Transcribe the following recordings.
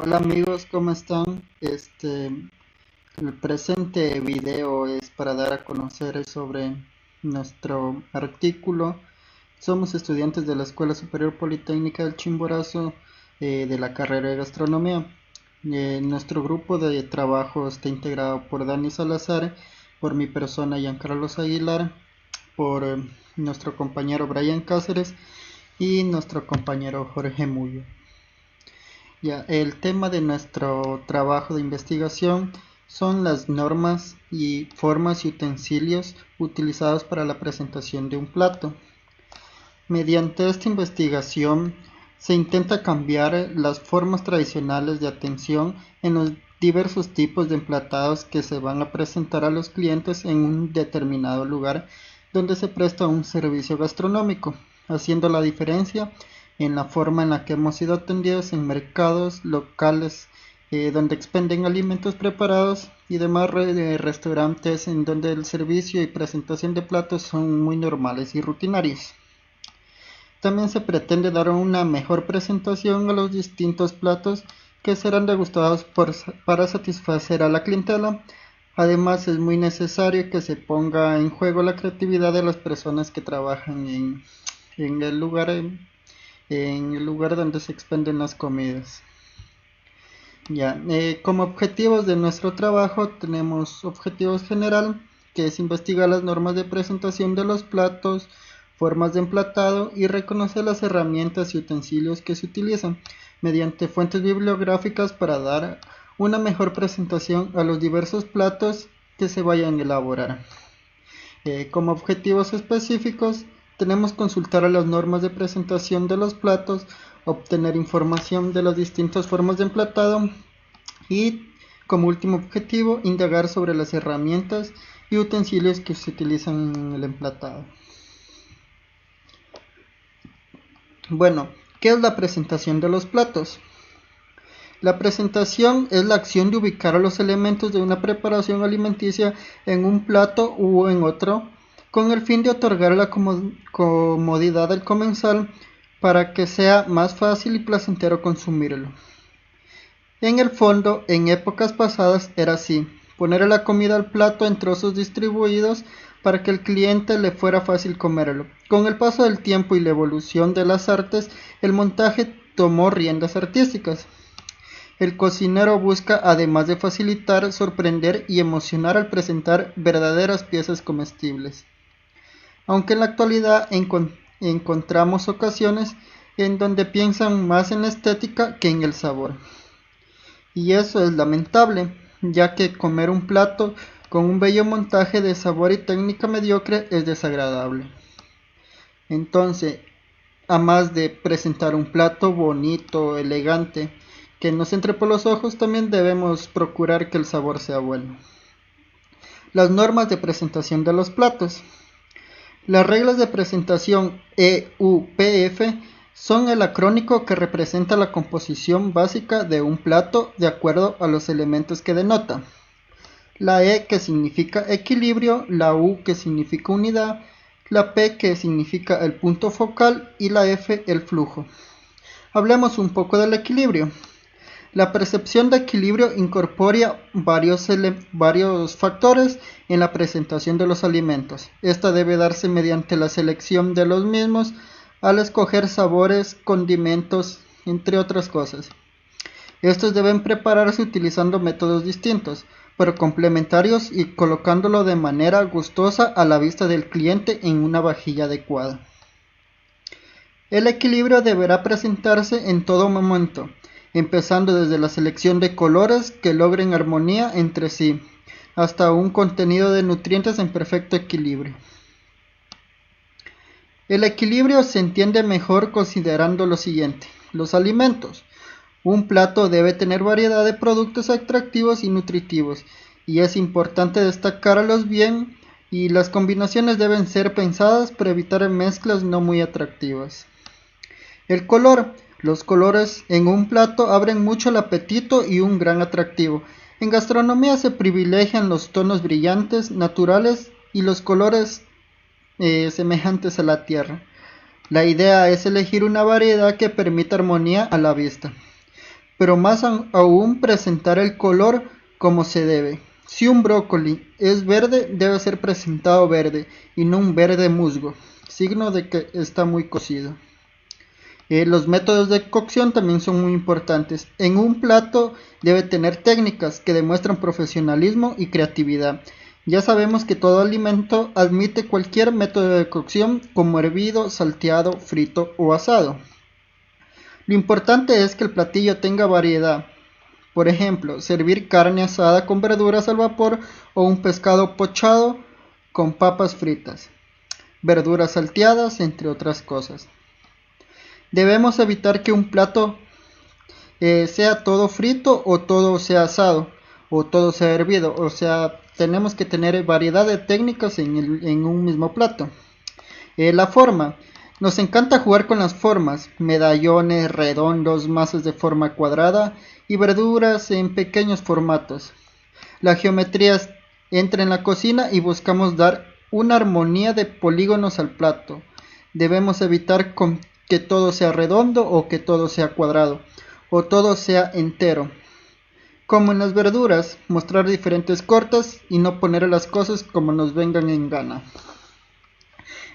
Hola amigos, ¿cómo están? El presente video es para dar a conocer sobre nuestro artículo. Somos estudiantes de la Escuela Superior Politécnica del Chimborazo, de la carrera de gastronomía. Nuestro grupo de trabajo está integrado por Dani Salazar, por mi persona Carlos Aguilar, por nuestro compañero Brian Cáceres y nuestro compañero Jorge Mullo. Ya, el tema de nuestro trabajo de investigación son las normas y formas y utensilios utilizados para la presentación de un plato. Mediante esta investigación se intenta cambiar las formas tradicionales de atención en los diversos tipos de emplatados que se van a presentar a los clientes en un determinado lugar donde se presta un servicio gastronómico, haciendo la diferencia en la forma en la que hemos sido atendidos en mercados locales donde expenden alimentos preparados y demás restaurantes en donde el servicio y presentación de platos son muy normales y rutinarios. También se pretende dar una mejor presentación a los distintos platos que serán degustados para satisfacer a la clientela. Además, es muy necesario que se ponga en juego la creatividad de las personas que trabajan en el lugar donde se expenden las comidas. Como objetivos de nuestro trabajo tenemos objetivos general, que es investigar las normas de presentación de los platos, formas de emplatado y reconocer las herramientas y utensilios que se utilizan mediante fuentes bibliográficas para dar una mejor presentación a los diversos platos que se vayan a elaborar. Como objetivos específicos tenemos consultar a las normas de presentación de los platos, obtener información de las distintas formas de emplatado y, como último objetivo, indagar sobre las herramientas y utensilios que se utilizan en el emplatado. Bueno, ¿qué es la presentación de los platos? La presentación es la acción de ubicar a los elementos de una preparación alimenticia en un plato u en otro, con el fin de otorgar la comodidad al comensal para que sea más fácil y placentero consumirlo. En el fondo, en épocas pasadas era así: poner la comida al plato en trozos distribuidos para que al cliente le fuera fácil comerlo. Con el paso del tiempo y la evolución de las artes, el montaje tomó riendas artísticas. El cocinero busca, además de facilitar, sorprender y emocionar al presentar verdaderas piezas comestibles. Aunque en la actualidad encontramos ocasiones en donde piensan más en la estética que en el sabor. Y eso es lamentable, ya que comer un plato con un bello montaje de sabor y técnica mediocre es desagradable. Entonces, a más de presentar un plato bonito, elegante, que nos entre por los ojos, también debemos procurar que el sabor sea bueno. Las normas de presentación de los platos. Las reglas de presentación EUPF son el acrónico que representa la composición básica de un plato de acuerdo a los elementos que denota. La E, que significa equilibrio, la U, que significa unidad, la P, que significa el punto focal, y la F, el flujo. Hablemos un poco del equilibrio. La percepción de equilibrio incorpora varios factores en la presentación de los alimentos. Esta debe darse mediante la selección de los mismos al escoger sabores, condimentos, entre otras cosas. Estos deben prepararse utilizando métodos distintos, pero complementarios, y colocándolo de manera gustosa a la vista del cliente en una vajilla adecuada. El equilibrio deberá presentarse en todo momento, empezando desde la selección de colores que logren armonía entre sí, hasta un contenido de nutrientes en perfecto equilibrio. El equilibrio se entiende mejor considerando lo siguiente: los alimentos. Un plato debe tener variedad de productos atractivos y nutritivos, y es importante destacarlos bien, y las combinaciones deben ser pensadas para evitar mezclas no muy atractivas. El color. Los colores en un plato abren mucho el apetito y un gran atractivo. En gastronomía se privilegian los tonos brillantes, naturales, y los colores semejantes a la tierra. La idea es elegir una variedad que permita armonía a la vista. pero más aún presentar el color como se debe. Si un brócoli es verde, debe ser presentado verde y no un verde musgo, signo de que está muy cocido. Los métodos de cocción también son muy importantes. En un plato debe tener técnicas que demuestran profesionalismo y creatividad. Ya sabemos que todo alimento admite cualquier método de cocción, como hervido, salteado, frito o asado. Lo importante es que el platillo tenga variedad. Por ejemplo, servir carne asada con verduras al vapor o un pescado pochado con papas fritas, verduras salteadas, entre otras cosas. Debemos evitar que un plato sea todo frito o todo sea asado o todo sea hervido. O sea, tenemos que tener variedad de técnicas en un mismo plato. La forma. Nos encanta jugar con las formas, medallones, redondos, masas de forma cuadrada y verduras en pequeños formatos. La geometría entra en la cocina y buscamos dar una armonía de polígonos al plato. Debemos evitar que todo sea redondo o que todo sea cuadrado o todo sea entero. Como en las verduras, mostrar diferentes cortes y no poner las cosas como nos vengan en gana.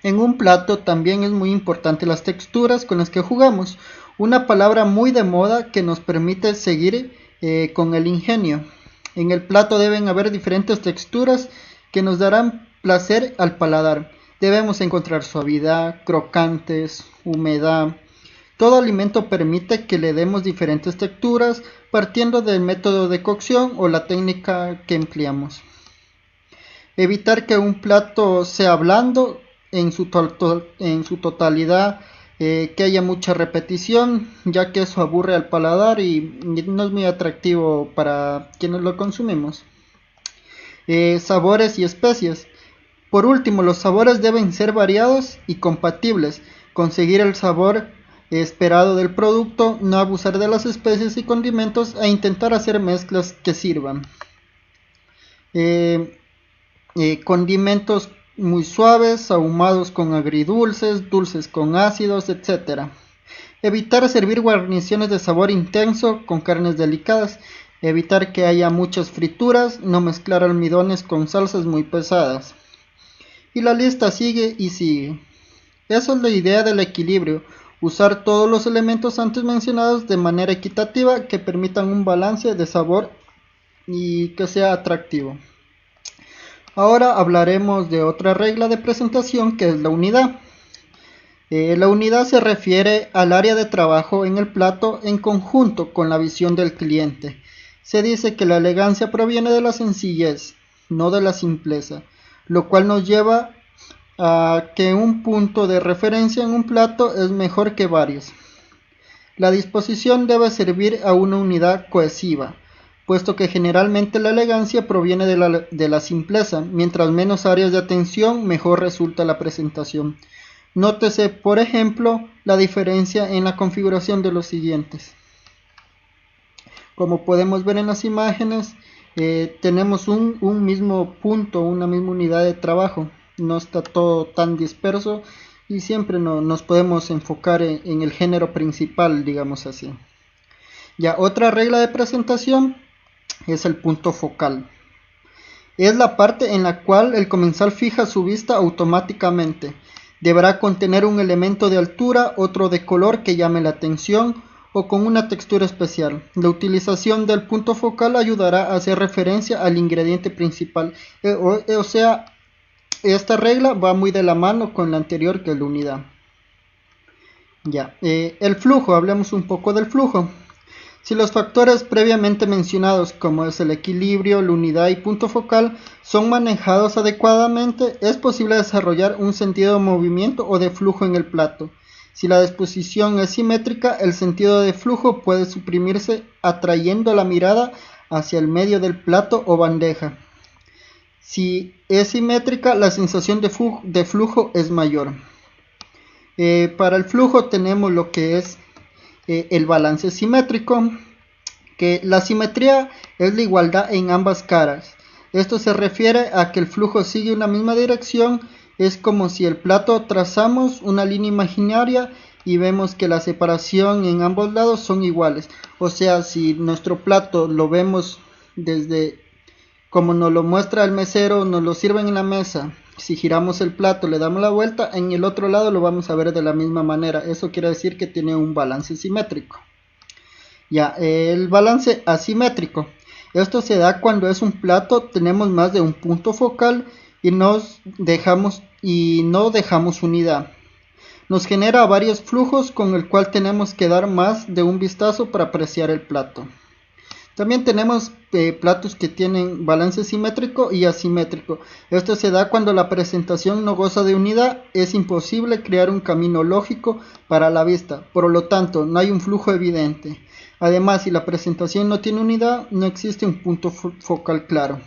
En un plato también es muy importante las texturas con las que jugamos, una palabra muy de moda que nos permite seguir con el ingenio. En el plato deben haber diferentes texturas que nos darán placer al paladar. Debemos encontrar suavidad, crocantes, humedad. Todo alimento permite que le demos diferentes texturas partiendo del método de cocción o la técnica que empleamos. Evitar que un plato sea blando en su totalidad, que haya mucha repetición, ya que eso aburre al paladar y no es muy atractivo para quienes lo consumimos. Sabores y especies. Por último, los sabores deben ser variados y compatibles. Conseguir el sabor esperado del producto, no abusar de las especies y condimentos e intentar hacer mezclas que sirvan. Condimentos muy suaves, ahumados con agridulces, dulces con ácidos, etc. Evitar servir guarniciones de sabor intenso con carnes delicadas. Evitar que haya muchas frituras, no mezclar almidones con salsas muy pesadas. Y la lista sigue y sigue. Esa es la idea del equilibrio, usar todos los elementos antes mencionados de manera equitativa que permitan un balance de sabor y que sea atractivo. Ahora hablaremos de otra regla de presentación que es la unidad. La unidad se refiere al área de trabajo en el plato en conjunto con la visión del cliente. Se dice que la elegancia proviene de la sencillez, no de la simpleza, lo cual nos lleva a que un punto de referencia en un plato es mejor que varios. La disposición debe servir a una unidad cohesiva, puesto que generalmente la elegancia proviene de la simpleza. Mientras menos áreas de atención, mejor resulta la presentación. Nótese, por ejemplo, la diferencia en la configuración de los siguientes. Como podemos ver en las imágenes, tenemos un mismo punto, una misma unidad de trabajo. No está todo tan disperso y siempre nos podemos enfocar en el género principal, digamos así. Ya, otra regla de presentación es el punto focal. Es la parte en la cual el comensal fija su vista automáticamente. Deberá contener un elemento de altura, otro de color que llame la atención o con una textura especial. La utilización del punto focal ayudará a hacer referencia al ingrediente principal. O sea, esta regla va muy de la mano con la anterior, que es la unidad. Ya, el flujo, hablemos un poco del flujo. Si los factores previamente mencionados, como es el equilibrio, la unidad y punto focal, son manejados adecuadamente, es posible desarrollar un sentido de movimiento o de flujo en el plato. Si la disposición es simétrica, el sentido de flujo puede suprimirse atrayendo la mirada hacia el medio del plato o bandeja. Si es simétrica, la sensación de flujo es mayor. Para el flujo tenemos lo que es el balance simétrico, que la simetría es la igualdad en ambas caras. Esto se refiere a que el flujo sigue una misma dirección. Es como si el plato trazamos una línea imaginaria y vemos que la separación en ambos lados son iguales. O sea, si nuestro plato lo vemos desde como nos lo muestra el mesero, nos lo sirven en la mesa. Si giramos el plato, le damos la vuelta, en el otro lado lo vamos a ver de la misma manera. Eso quiere decir que tiene un balance simétrico. Ya, el balance asimétrico. Esto se da cuando es un plato, tenemos más de un punto focal y no dejamos unidad. Nos genera varios flujos con el cual tenemos que dar más de un vistazo para apreciar el plato. También tenemos platos que tienen balance simétrico y asimétrico. Esto se da cuando la presentación no goza de unidad. Es imposible crear un camino lógico para la vista. Por lo tanto, no hay un flujo evidente. Además, si la presentación no tiene unidad, no existe un punto focal claro.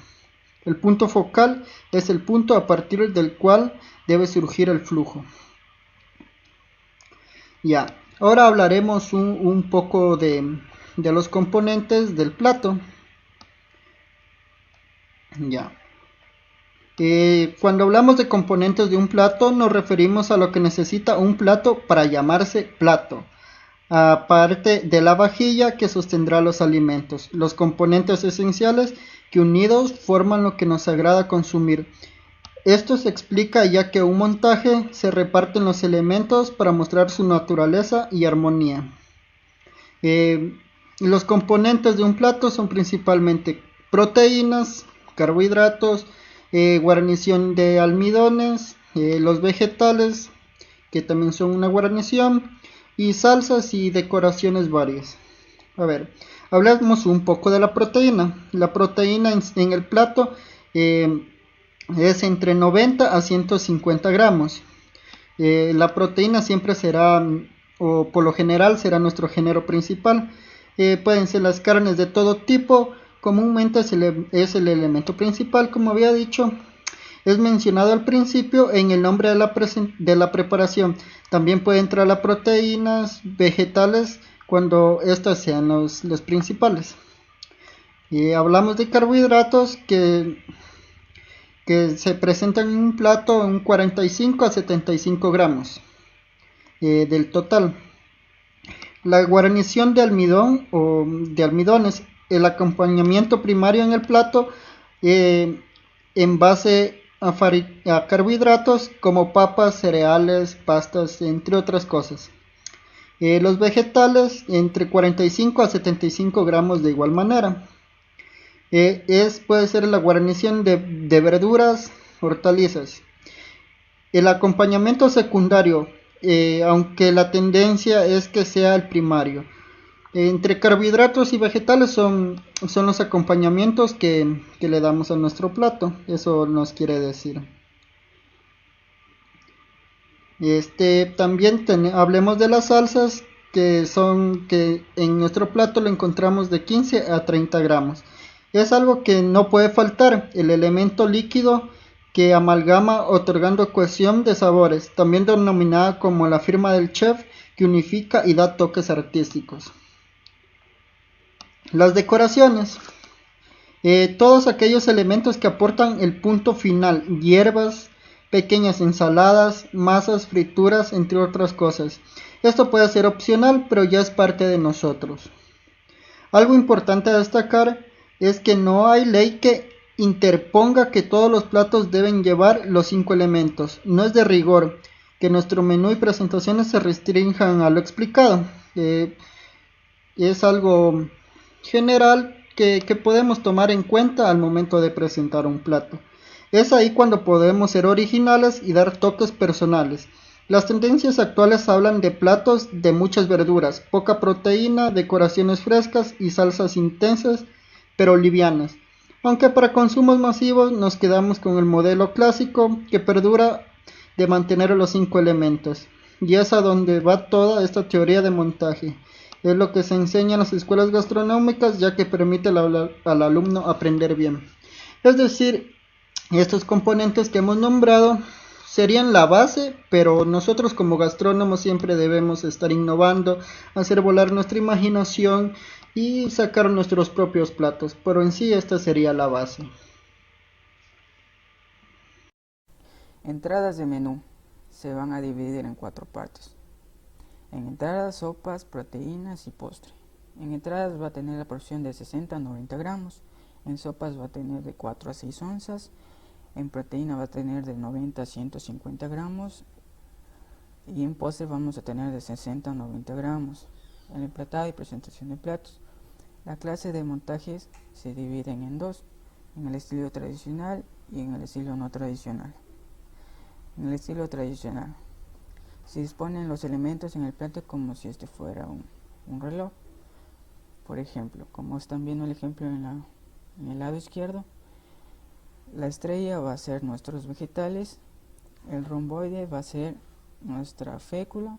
El punto focal es el punto a partir del cual debe surgir el flujo. Ya, ahora hablaremos un poco de los componentes del plato. Ya. Cuando hablamos de componentes de un plato, nos referimos a lo que necesita un plato para llamarse plato, aparte de la vajilla que sostendrá los alimentos, los componentes esenciales que unidos forman lo que nos agrada consumir. Esto se explica ya que un montaje se reparten los elementos para mostrar su naturaleza y armonía. Los componentes de un plato son principalmente proteínas, carbohidratos, guarnición de almidones, los vegetales, que también son una guarnición, y salsas y decoraciones varias. A ver, hablemos un poco de la proteína. La proteína en el plato es entre 90 a 150 gramos. La proteína siempre será, o por lo general será nuestro género principal. Pueden ser las carnes de todo tipo, comúnmente es el elemento principal, como había dicho. Es mencionado al principio en el nombre de la preparación. También puede entrar las proteínas vegetales cuando estas sean los principales. Hablamos de carbohidratos que se presentan en un plato en 45 a 75 gramos del total. La guarnición de almidón o de almidones, el acompañamiento primario en el plato en base a carbohidratos como papas, cereales, pastas, entre otras cosas. Los vegetales entre 45 a 75 gramos de igual manera. Puede ser la guarnición de verduras, hortalizas. El acompañamiento secundario, aunque la tendencia es que sea el primario. Entre carbohidratos y vegetales son los acompañamientos que le damos a nuestro plato. Eso nos quiere decir. También hablemos de las salsas que en nuestro plato lo encontramos de 15 a 30 gramos. Es algo que no puede faltar, el elemento líquido que amalgama otorgando cohesión de sabores, también denominada como la firma del chef, que unifica y da toques artísticos. Las decoraciones. Todos aquellos elementos que aportan el punto final, hierbas, pequeñas ensaladas, masas, frituras, entre otras cosas. Esto puede ser opcional, pero ya es parte de nosotros. Algo importante a destacar es que no hay ley que interponga que todos los platos deben llevar los 5 elementos. No es de rigor que nuestro menú y presentaciones se restrinjan a lo explicado. Es algo general que podemos tomar en cuenta al momento de presentar un plato. Es ahí cuando podemos ser originales y dar toques personales. Las tendencias actuales hablan de platos de muchas verduras, poca proteína, decoraciones frescas y salsas intensas pero livianas. Aunque para consumos masivos nos quedamos con el modelo clásico que perdura de mantener los 5 elementos. Y es a donde va toda esta teoría de montaje. Es lo que se enseña en las escuelas gastronómicas, ya que permite al alumno aprender bien. Es decir, estos componentes que hemos nombrado serían la base, pero nosotros como gastrónomos siempre debemos estar innovando, hacer volar nuestra imaginación y sacar nuestros propios platos, pero en sí esta sería la base. Entradas de menú se van a dividir en 4 partes. En entradas, sopas, proteínas y postre. En entradas va a tener la porción de 60 a 90 gramos. En sopas va a tener de 4 a 6 onzas. En proteína va a tener de 90 a 150 gramos. Y en postre vamos a tener de 60 a 90 gramos. El emplatado y presentación de platos. La clase de montajes se dividen en dos, en el estilo tradicional y en el estilo no tradicional. En el estilo tradicional, se disponen los elementos en el plato como si este fuera un reloj. Por ejemplo, como están viendo el ejemplo en el lado izquierdo, la estrella va a ser nuestros vegetales, el romboide va a ser nuestra fécula,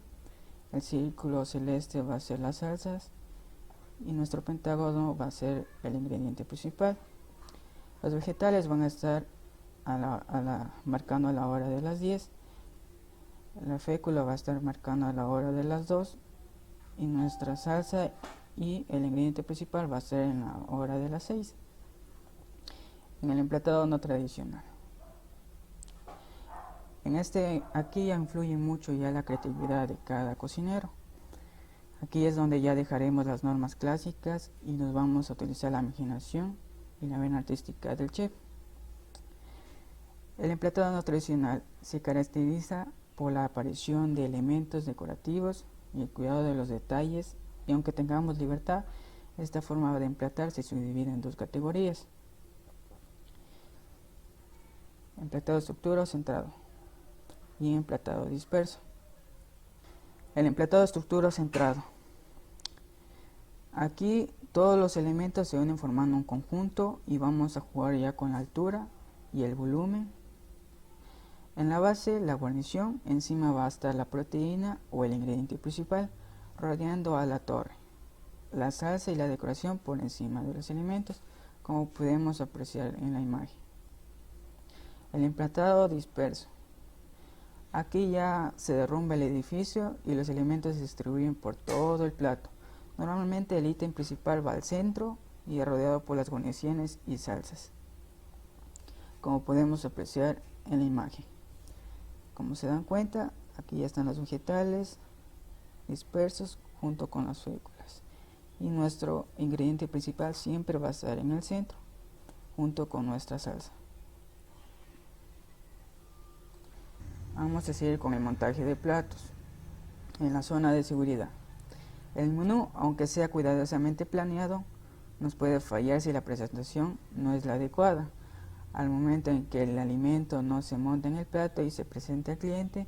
el círculo celeste va a ser las salsas y nuestro pentágono va a ser el ingrediente principal. Los vegetales van a estar marcando a la hora de las 10, la fécula va a estar marcando a la hora de las 2 y nuestra salsa y el ingrediente principal va a ser en la hora de las 6. En el emplatado no tradicional, aquí ya influye mucho ya la creatividad de cada cocinero. Aquí es donde ya dejaremos las normas clásicas y nos vamos a utilizar la imaginación y la vena artística del chef. El emplatado no tradicional se caracteriza por la aparición de elementos decorativos y el cuidado de los detalles, y aunque tengamos libertad, esta forma de emplatar se subdivide en dos categorías: emplatado estructura o centrado y emplatado disperso. El emplatado estructura o centrado. Aquí todos los elementos se unen formando un conjunto y vamos a jugar ya con la altura y el volumen. En la base, la guarnición, encima va a estar la proteína o el ingrediente principal, rodeando a la torre. La salsa y la decoración por encima de los alimentos, como podemos apreciar en la imagen. El emplatado disperso. Aquí ya se derrumba el edificio y los elementos se distribuyen por todo el plato. Normalmente el ítem principal va al centro y es rodeado por las guarniciones y salsas, como podemos apreciar en la imagen. Como se dan cuenta, aquí ya están los vegetales dispersos junto con las féculas. Y nuestro ingrediente principal siempre va a estar en el centro, junto con nuestra salsa. Vamos a seguir con el montaje de platos. En la zona de seguridad. El menú, aunque sea cuidadosamente planeado, nos puede fallar si la presentación no es la adecuada. Al momento en que el alimento no se monta en el plato y se presenta al cliente,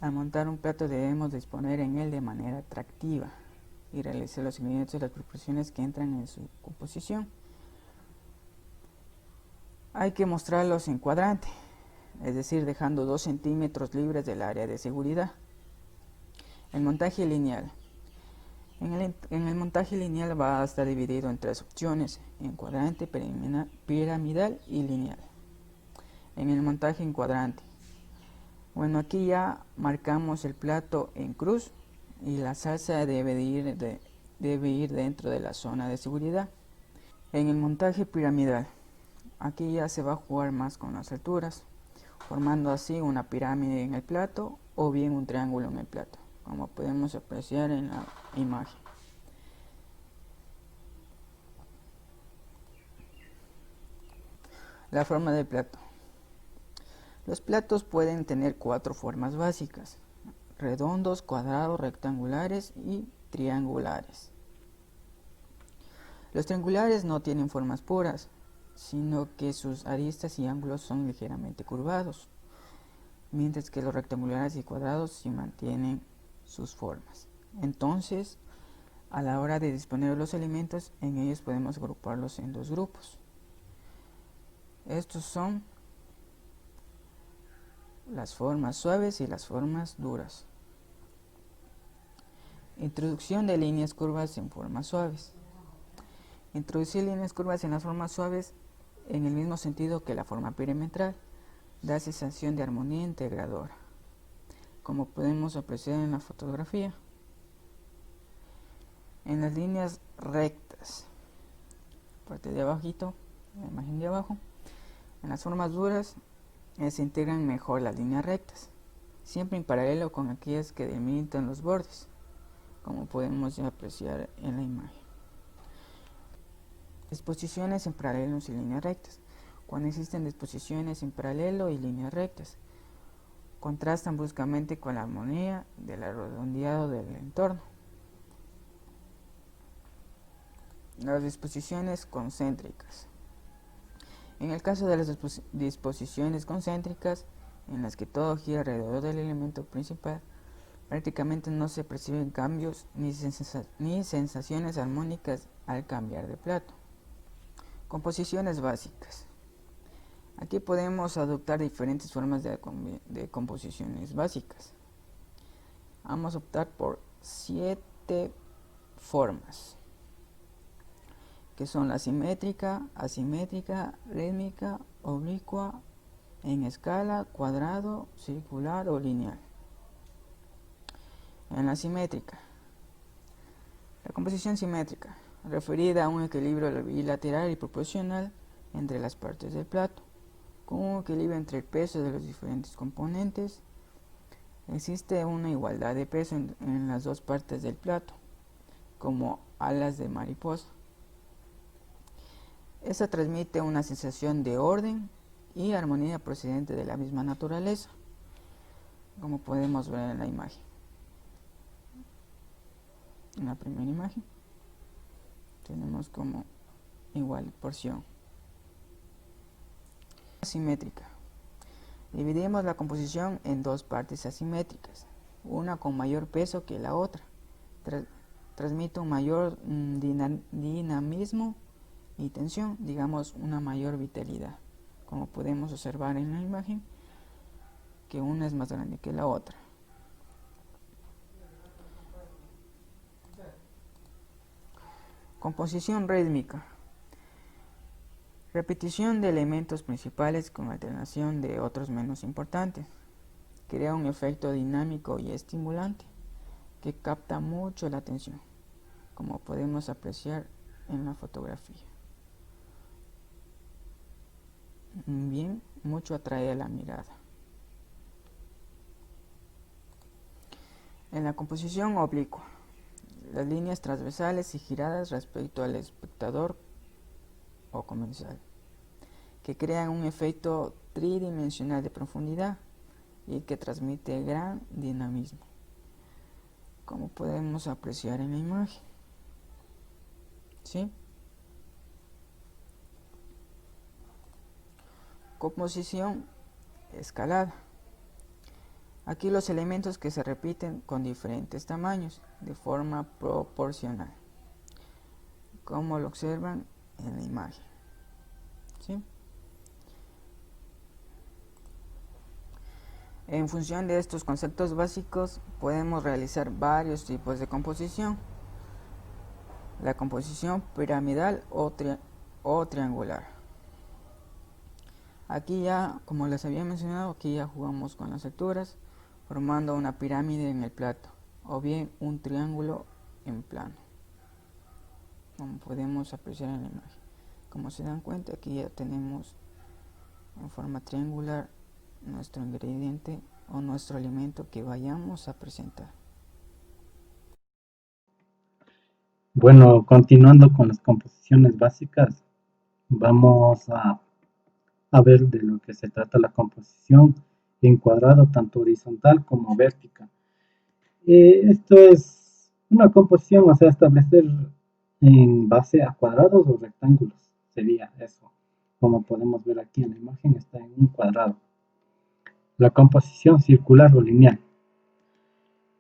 al montar un plato debemos disponer en él de manera atractiva y realizar los ingredientes y las proporciones que entran en su composición. Hay que mostrarlos en cuadrante, es decir, dejando 2 centímetros libres del área de seguridad. El montaje lineal. En el montaje lineal va a estar dividido en 3 opciones: en cuadrante, piramidal y lineal. En el montaje en cuadrante, bueno, aquí ya marcamos el plato en cruz y la salsa debe ir dentro de la zona de seguridad. En el montaje piramidal, aquí ya se va a jugar más con las alturas, formando así una pirámide en el plato o bien un triángulo en el plato, como podemos apreciar en la imagen. La forma del plato. Los platos pueden tener 4 formas básicas: redondos, cuadrados, rectangulares y triangulares. Los triangulares no tienen formas puras, sino que sus aristas y ángulos son ligeramente curvados, mientras que los rectangulares y cuadrados sí mantienen sus formas. Entonces, a la hora de disponer de los alimentos, en ellos podemos agruparlos en 2 grupos. Estos son las formas suaves y las formas duras. Introducción de líneas curvas en formas suaves. Introducir líneas curvas en las formas suaves, en el mismo sentido que la forma perimetral, da sensación de armonía integradora, como podemos apreciar en la fotografía. En las líneas rectas, parte de abajito, la imagen de abajo, en las formas duras se integran mejor las líneas rectas, siempre en paralelo con aquellas que delimitan los bordes. como podemos apreciar en la imagen. Disposiciones en paralelos y líneas rectas. Cuando existen disposiciones en paralelo y líneas rectas, contrastan bruscamente con la armonía del redondeado del entorno. Las disposiciones concéntricas. En el caso de las disposiciones concéntricas, en las que todo gira alrededor del elemento principal, prácticamente no se perciben cambios ni sensaciones armónicas al cambiar de plato. Composiciones básicas. Aquí podemos adoptar diferentes formas de composiciones básicas. Vamos a optar por 7 formas, que son la simétrica, asimétrica, rítmica, oblicua, en escala, cuadrado, circular o lineal. En la simétrica, la composición simétrica, referida a un equilibrio bilateral y proporcional entre las partes del plato, con un equilibrio entre el peso de los diferentes componentes. Existe una igualdad de peso en las dos partes del plato, como alas de mariposa. Esta transmite una sensación de orden y armonía procedente de la misma naturaleza, como podemos ver en la imagen. En la primera imagen tenemos como igual porción. Asimétrica. Dividimos la composición en dos partes asimétricas, una con mayor peso que la otra. Transmite un mayor dinamismo y tensión, digamos una mayor vitalidad, como podemos observar en la imagen, que una es más grande que la otra. Composición rítmica. Repetición de elementos principales con alternación de otros menos importantes. Crea un efecto dinámico y estimulante que capta mucho la atención, como podemos apreciar en la fotografía. Bien, mucho atrae a la mirada. En la composición oblicua, las líneas transversales y giradas respecto al espectador o comensal, que crean un efecto tridimensional de profundidad y que transmite gran dinamismo, como podemos apreciar en la imagen. ¿Sí? Composición escalada. Aquí los elementos que se repiten con diferentes tamaños de forma proporcional, como lo observan en la imagen. ¿Sí? En función de estos conceptos básicos podemos realizar varios tipos de composición. La composición piramidal o triangular. Aquí ya, como les había mencionado, aquí ya jugamos con las alturas, formando una pirámide en el plato, o bien un triángulo en plano, como podemos apreciar en la imagen. Como se dan cuenta, aquí ya tenemos en forma triangular nuestro ingrediente o nuestro alimento que vayamos a presentar. Bueno, continuando con las composiciones básicas, vamos a ver de lo que se trata la composición en cuadrado, tanto horizontal como vertical. Esto es una composición, o sea, establecer en base a cuadrados o rectángulos, sería eso. Como podemos ver aquí en la imagen, está en un cuadrado. La composición circular o lineal.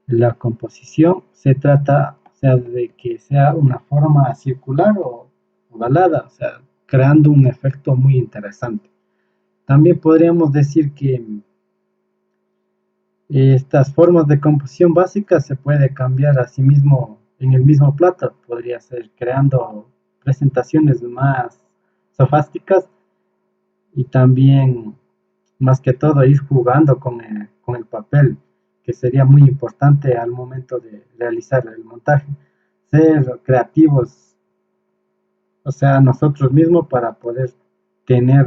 La composición se trata, o sea, de que sea una forma circular o ovalada, o sea, creando un efecto muy interesante. También podríamos decir que estas formas de composición básicas se puede cambiar a sí mismo en el mismo plato. Podría ser creando presentaciones más sofásticas y también, más que todo, ir jugando con el papel, que sería muy importante al momento de realizar el montaje. Ser creativos, o sea, nosotros mismos para poder tener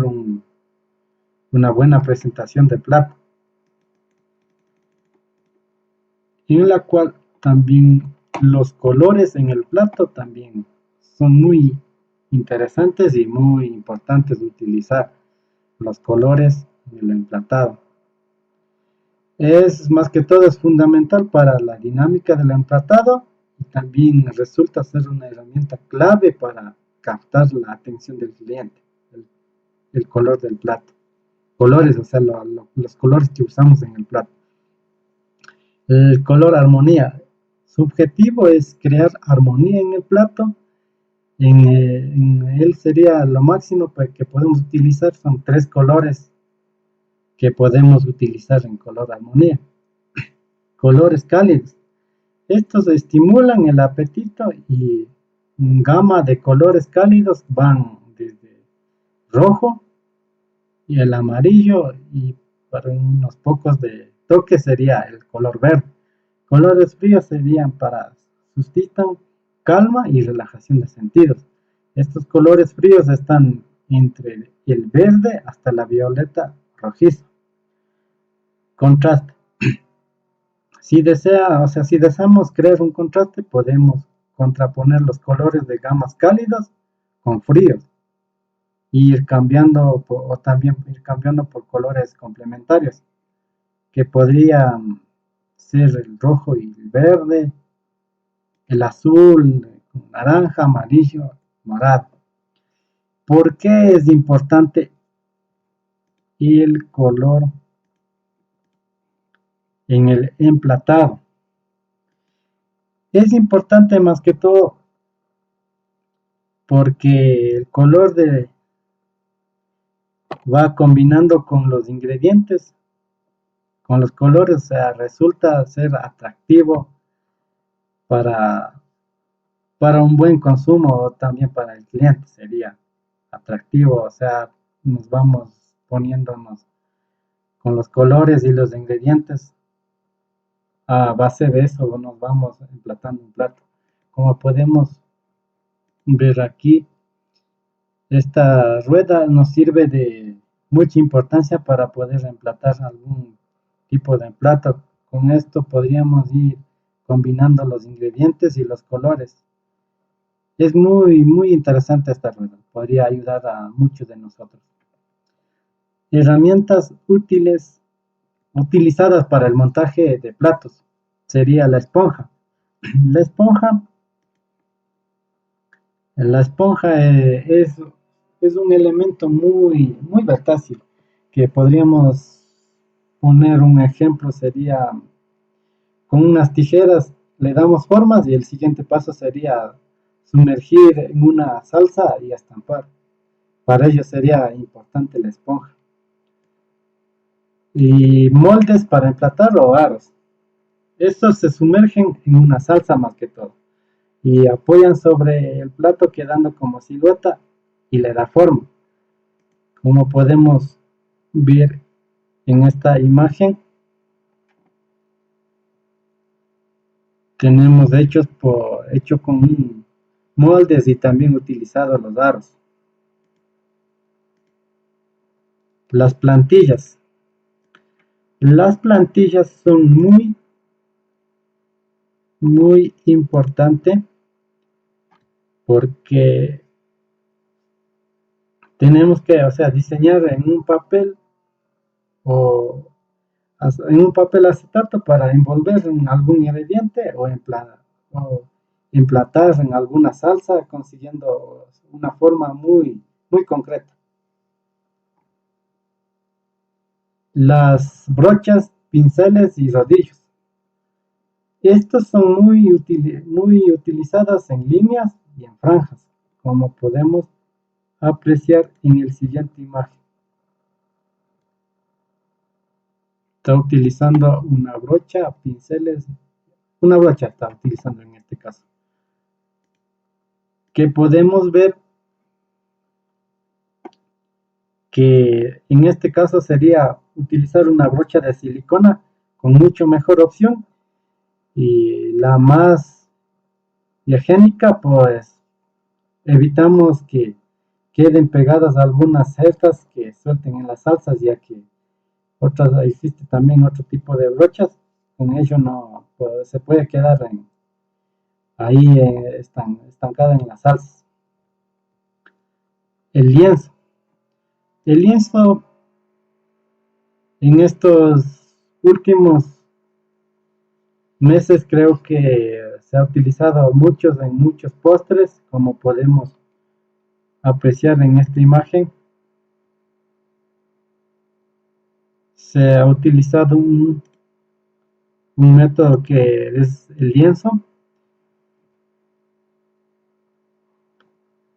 una buena presentación de plato, en la cual también los colores en el plato también son muy interesantes y muy importantes de utilizar los colores en el emplatado. Es más que todo es fundamental para la dinámica del emplatado y también resulta ser una herramienta clave para captar la atención del cliente, el color del plato. Colores, o sea, los colores que usamos en el plato. El color armonía. Su objetivo es crear armonía en el plato. En él sería lo máximo que podemos utilizar, son 3 colores que podemos utilizar en color armonía. Colores cálidos. Estos estimulan el apetito y gama de colores cálidos van desde rojo y el amarillo y para unos pocos de toque sería el color verde. Colores fríos serían para suscitan calma y relajación de sentidos. Estos colores fríos están entre el verde hasta la violeta rojizo. Contraste. Si deseamos crear un contraste, podemos contraponer los colores de gamas cálidas con fríos y ir cambiando o también ir cambiando por colores complementarios que podrían ser el rojo y el verde, el azul, naranja, amarillo, morado. ¿Por qué es importante el color en el emplatado? Es importante más que todo porque el color va combinando con los ingredientes, con los colores, o sea, resulta ser atractivo para un buen consumo o también para el cliente sería atractivo, o sea, nos vamos poniéndonos con los colores y los ingredientes a base de eso nos vamos emplatando un plato. Como podemos ver aquí, esta rueda nos sirve de mucha importancia para poder emplatar algún tipo de plato. Con esto podríamos ir combinando los ingredientes y los colores. Es muy interesante esta rueda, podría ayudar a muchos de nosotros. Herramientas útiles utilizadas para el montaje de platos sería la esponja. La esponja es un elemento muy versátil que podríamos poner un ejemplo sería con unas tijeras le damos formas y el siguiente paso sería sumergir en una salsa y estampar. Para ello sería importante la esponja. Y moldes para emplatar o aros. Estos se sumergen en una salsa más que todo y apoyan sobre el plato quedando como silueta y le da forma. Como podemos ver en esta imagen, tenemos hecho con moldes y también utilizados los aros. Las plantillas. Las plantillas son muy importante porque tenemos que, diseñar en un papel o en un papel acetato para envolver en algún ingrediente o emplatar en alguna salsa consiguiendo una forma muy concreta. Las brochas, pinceles y rodillos. Estos son muy utilizadas en líneas y en franjas, como podemos apreciar en el siguiente imagen. Está utilizando una brocha, pinceles, una brocha está utilizando en este caso. Que podemos ver que en este caso sería utilizar una brocha de silicona con mucho mejor opción y la más higiénica, pues evitamos que queden pegadas algunas cerdas que suelten en las salsas, ya que existe también otro tipo de brochas, con ello no se puede quedar ahí están estancada en las salsas. El lienzo. El lienzo en estos últimos meses creo que se ha utilizado en muchos postres, como podemos apreciar en esta imagen. Se ha utilizado un método que es el lienzo,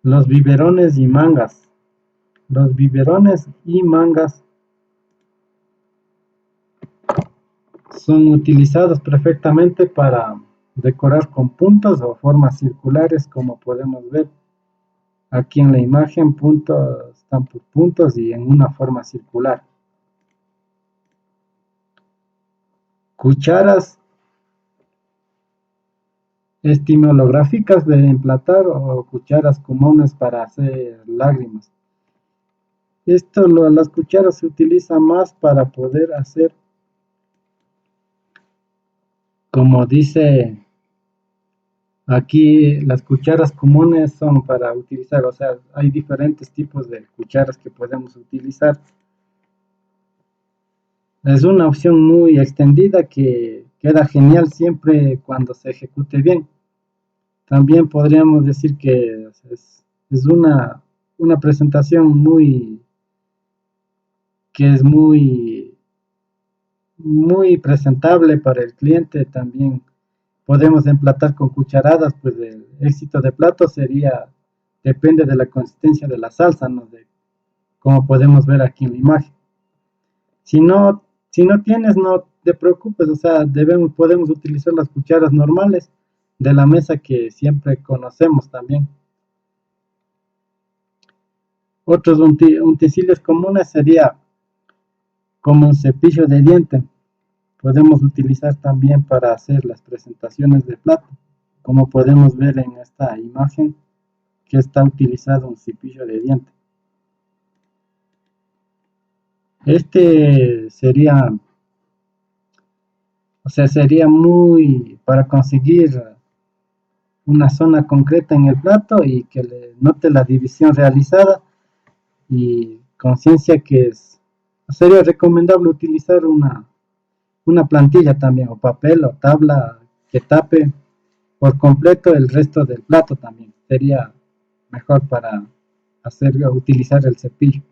los biberones y mangas. Los biberones y mangas son utilizados perfectamente para decorar con puntos o formas circulares, como podemos ver aquí en la imagen. Puntos están por puntos y en una forma circular. Cucharas estimulográficas de emplatar o cucharas comunes para hacer lágrimas. Las cucharas se utilizan más para poder hacer, como dice aquí, las cucharas comunes son para utilizar, o sea, hay diferentes tipos de cucharas que podemos utilizar. Es una opción muy extendida que queda genial siempre cuando se ejecute bien. También podríamos decir que es una presentación que es muy presentable para el cliente. También podemos emplatar con cucharadas, pues el éxito de plato depende de la consistencia de la salsa, ¿no? Como podemos ver aquí en la imagen. Si no tienes, no te preocupes, o sea, podemos utilizar las cucharas normales de la mesa que siempre conocemos también. Otros utensilios comunes sería como un cepillo de diente. Podemos utilizar también para hacer las presentaciones de plato, como podemos ver en esta imagen que está utilizado un cepillo de diente. Este sería muy para conseguir una zona concreta en el plato y que le note la división realizada, y conciencia que sería recomendable utilizar una plantilla también, o papel o tabla que tape por completo el resto del plato también. Sería mejor para utilizar el cepillo.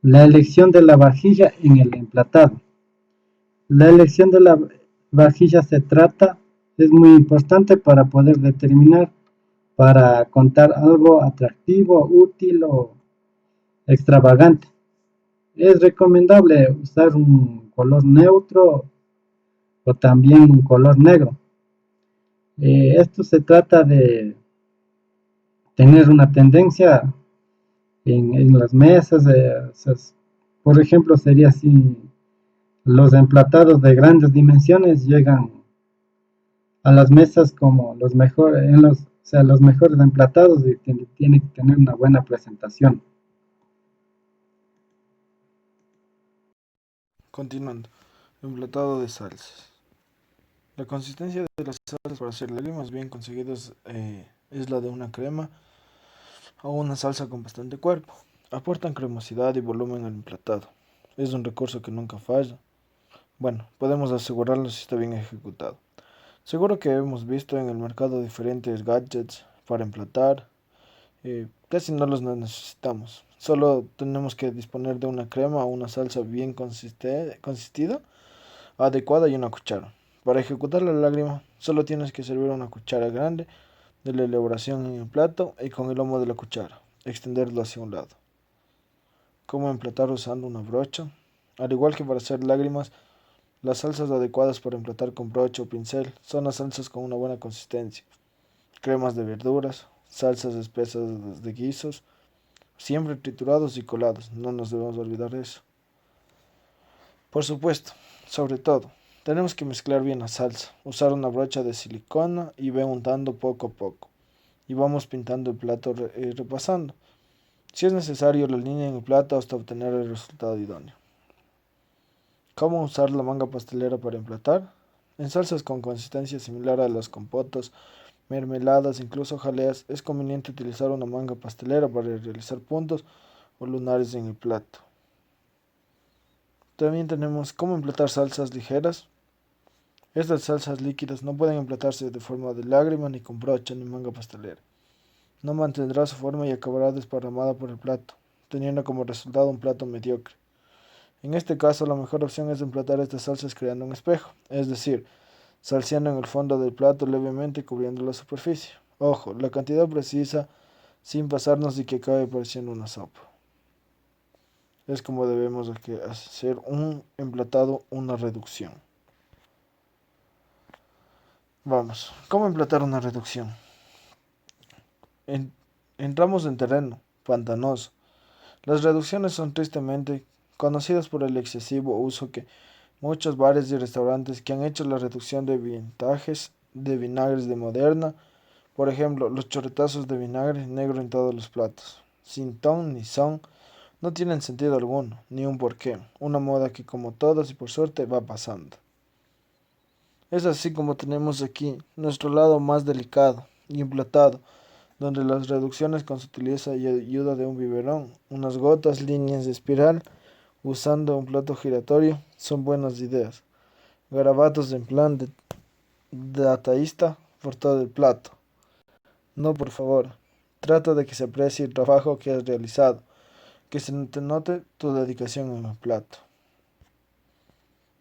La elección de la vajilla en el emplatado. La elección de la vajilla es muy importante para poder determinar, para contar algo atractivo, útil o extravagante. Es recomendable usar un color neutro o también un color negro. Esto se trata de tener una tendencia en las mesas. Por ejemplo, sería así: los emplatados de grandes dimensiones llegan a las mesas como los mejores, los mejores emplatados, y tiene que tener una buena presentación. Continuando, emplatado de salsas. La consistencia de las salsas para hacer lágrimas bien conseguidas es la de una crema o una salsa con bastante cuerpo. Aportan cremosidad y volumen al emplatado. Es un recurso que nunca falla. Bueno, podemos asegurarlo si está bien ejecutado. Seguro que hemos visto en el mercado diferentes gadgets para emplatar. Casi no los necesitamos. Solo tenemos que disponer de una crema o una salsa bien consistida, adecuada, y una cuchara. Para ejecutar la lágrima, solo tienes que servir una cuchara grande de la elaboración en el plato y con el lomo de la cuchara extenderlo hacia un lado. Cómo emplatar usando una brocha. Al igual que para hacer lágrimas, las salsas adecuadas para emplatar con brocha o pincel son las salsas con una buena consistencia. Cremas de verduras, salsas espesas de guisos, siempre triturados y colados, no nos debemos olvidar de eso. Por supuesto, sobre todo, tenemos que mezclar bien la salsa, usar una brocha de silicona y ve untando poco a poco. Y vamos pintando el plato repasando. Si es necesario, la línea en el plato hasta obtener el resultado idóneo. ¿Cómo usar la manga pastelera para emplatar? En salsas con consistencia similar a las compotas, mermeladas, incluso jaleas, es conveniente utilizar una manga pastelera para realizar puntos o lunares en el plato. También tenemos cómo emplatar salsas ligeras. Estas salsas líquidas no pueden emplatarse de forma de lágrima, ni con brocha, ni manga pastelera. No mantendrá su forma y acabará desparramada por el plato, teniendo como resultado un plato mediocre. En este caso, la mejor opción es emplatar estas salsas creando un espejo, es decir, salseando en el fondo del plato levemente cubriendo la superficie. Ojo, la cantidad precisa sin pasarnos de que acabe pareciendo una sopa. Es como debemos hacer un emplatado, una reducción. Vamos, ¿cómo emplatar una reducción? Entramos en terreno pantanoso. Las reducciones son tristemente conocidas por el excesivo uso que muchos bares y restaurantes que han hecho la reducción de vintajes de vinagres de Moderna, por ejemplo, los chorretazos de vinagre negro en todos los platos, sin ton ni son, no tienen sentido alguno, ni un porqué, una moda que como todas y por suerte va pasando. Es así como tenemos aquí nuestro lado más delicado y emplatado, donde las reducciones con sutileza y ayuda de un biberón, unas gotas, líneas de espiral, usando un plato giratorio, son buenas ideas. Garabatos en plan de dataísta por todo el plato. No, por favor, trata de que se aprecie el trabajo que has realizado, que se te note tu dedicación en el plato.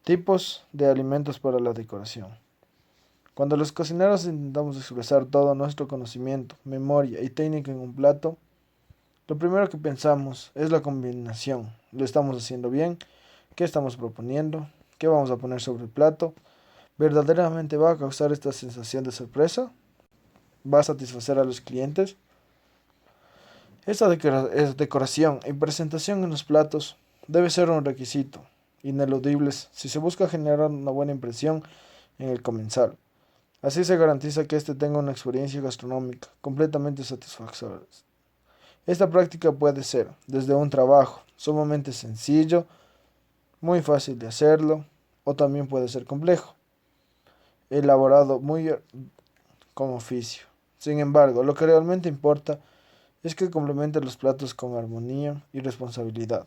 Tipos de alimentos para la decoración. Cuando los cocineros intentamos expresar todo nuestro conocimiento, memoria y técnica en un plato, lo primero que pensamos es la combinación. ¿Lo estamos haciendo bien? ¿Qué estamos proponiendo? ¿Qué vamos a poner sobre el plato? ¿Verdaderamente va a causar esta sensación de sorpresa? ¿Va a satisfacer a los clientes? Esta decoración y presentación en los platos debe ser un requisito ineludible si se busca generar una buena impresión en el comensal. Así se garantiza que éste tenga una experiencia gastronómica completamente satisfactoria. Esta práctica puede ser desde un trabajo sumamente sencillo, muy fácil de hacerlo, o también puede ser complejo, elaborado muy con oficio. Sin embargo, lo que realmente importa es que complemente los platos con armonía y responsabilidad.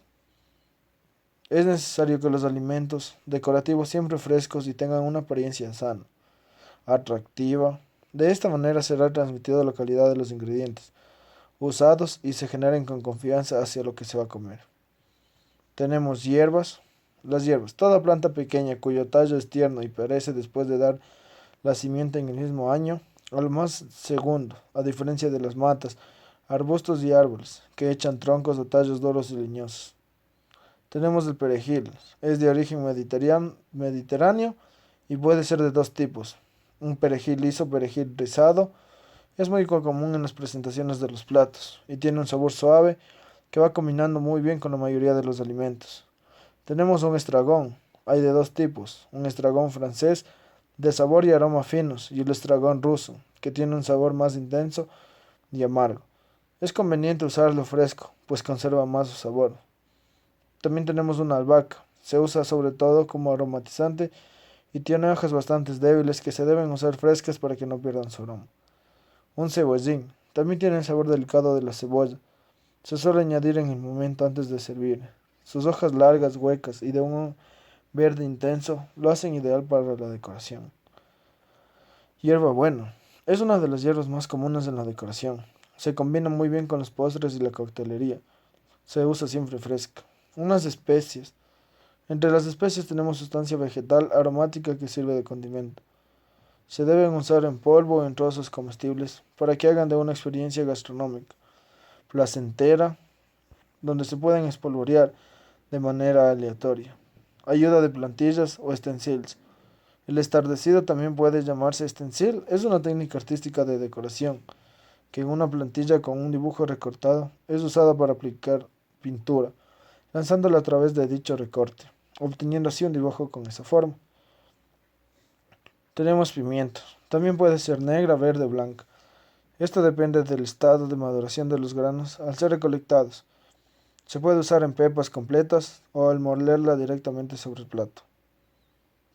Es necesario que los alimentos decorativos siempre frescos y tengan una apariencia sana, atractiva. De esta manera será transmitida la calidad de los ingredientes usados y se generen con confianza hacia lo que se va a comer. Tenemos hierbas. Las hierbas, toda planta pequeña cuyo tallo es tierno y perece después de dar la simiente en el mismo año, al más segundo, a diferencia de las matas, arbustos y árboles, que echan troncos o tallos duros y leñosos. Tenemos el perejil, es de origen mediterráneo y puede ser de dos tipos. Un perejil liso, perejil rizado, es muy común en las presentaciones de los platos y tiene un sabor suave que va combinando muy bien con la mayoría de los alimentos. Tenemos un estragón, hay de dos tipos, un estragón francés de sabor y aroma finos y el estragón ruso, que tiene un sabor más intenso y amargo. Es conveniente usarlo fresco, pues conserva más su sabor. También tenemos una albahaca, se usa sobre todo como aromatizante y tiene hojas bastante débiles que se deben usar frescas para que no pierdan su aroma. Un cebollín, también tiene el sabor delicado de la cebolla. Se suele añadir en el momento antes de servir. Sus hojas largas, huecas y de un verde intenso lo hacen ideal para la decoración. Hierbabuena, es una de las hierbas más comunes en la decoración. Se combina muy bien con los postres y la coctelería. Se usa siempre fresca. Unas especies. Entre las especies tenemos sustancia vegetal aromática que sirve de condimento. Se deben usar en polvo o en trozos comestibles para que hagan de una experiencia gastronómica placentera, donde se pueden espolvorear de manera aleatoria. Ayuda de plantillas o stencils. El estardecido también puede llamarse stencil. Es una técnica artística de decoración que en una plantilla con un dibujo recortado es usada para aplicar pintura, lanzándola a través de dicho recorte, obteniendo así un dibujo con esa forma. Tenemos pimientos. También puede ser negra, verde o blanca. Esto depende del estado de maduración de los granos al ser recolectados. Se puede usar en pepas completas o al molerla directamente sobre el plato.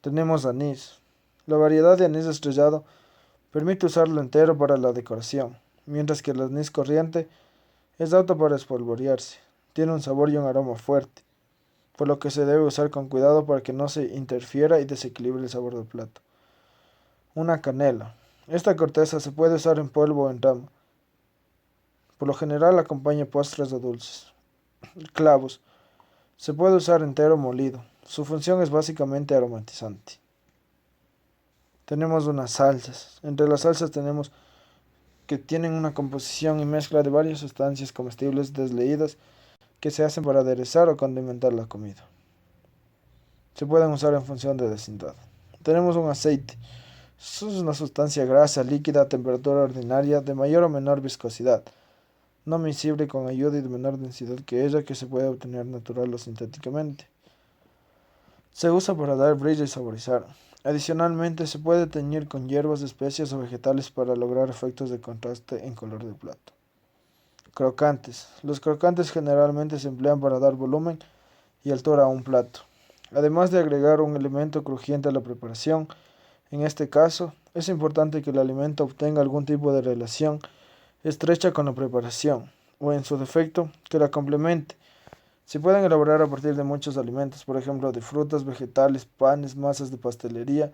Tenemos anís. La variedad de anís estrellado permite usarlo entero para la decoración, mientras que el anís corriente es apto para espolvorearse. Tiene un sabor y un aroma fuerte, por lo que se debe usar con cuidado para que no se interfiera y desequilibre el sabor del plato. Una canela. Esta corteza se puede usar en polvo o en rama. Por lo general acompaña postres o dulces. Clavos. Se puede usar entero o molido. Su función es básicamente aromatizante. Tenemos unas salsas. Entre las salsas tenemos que tienen una composición y mezcla de varias sustancias comestibles desleídas que se hacen para aderezar o condimentar la comida. Se pueden usar en función de densidad. Tenemos un aceite. Eso es una sustancia grasa líquida a temperatura ordinaria de mayor o menor viscosidad, no miscible con ayuda y de menor densidad que ella, que se puede obtener natural o sintéticamente. Se usa para dar brillo y saborizar. Adicionalmente, se puede teñir con hierbas, especias o vegetales para lograr efectos de contraste en color del plato. Crocantes. Los crocantes generalmente se emplean para dar volumen y altura a un plato, además de agregar un elemento crujiente a la preparación. En este caso, es importante que el alimento obtenga algún tipo de relación estrecha con la preparación, o en su defecto, que la complemente. Se pueden elaborar a partir de muchos alimentos, por ejemplo, de frutas, vegetales, panes, masas de pastelería,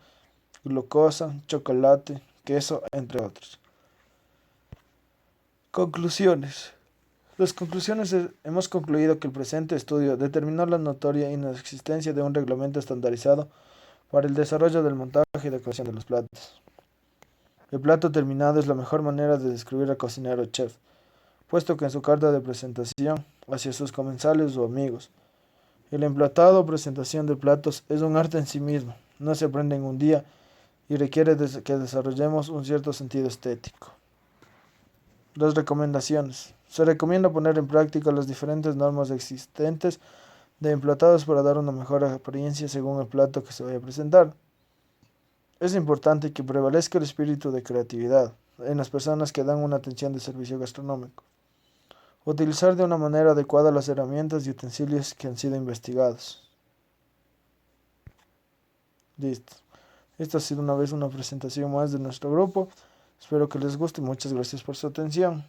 glucosa, chocolate, queso, entre otros. Conclusiones. Las conclusiones hemos concluido que el presente estudio determinó la notoria inexistencia de un reglamento estandarizado para el desarrollo del montaje y decoración de los platos. El plato terminado es la mejor manera de describir al cocinero o chef, puesto que en su carta de presentación hacia sus comensales o amigos, el emplatado o presentación de platos es un arte en sí mismo, no se aprende en un día y requiere que desarrollemos un cierto sentido estético. Las recomendaciones. Se recomienda poner en práctica las diferentes normas existentes de emplatados para dar una mejor apariencia según el plato que se vaya a presentar. Es importante que prevalezca el espíritu de creatividad en las personas que dan una atención de servicio gastronómico. Utilizar de una manera adecuada las herramientas y utensilios que han sido investigados. Listo. Esta ha sido una presentación más de nuestro grupo. Espero que les guste y muchas gracias por su atención.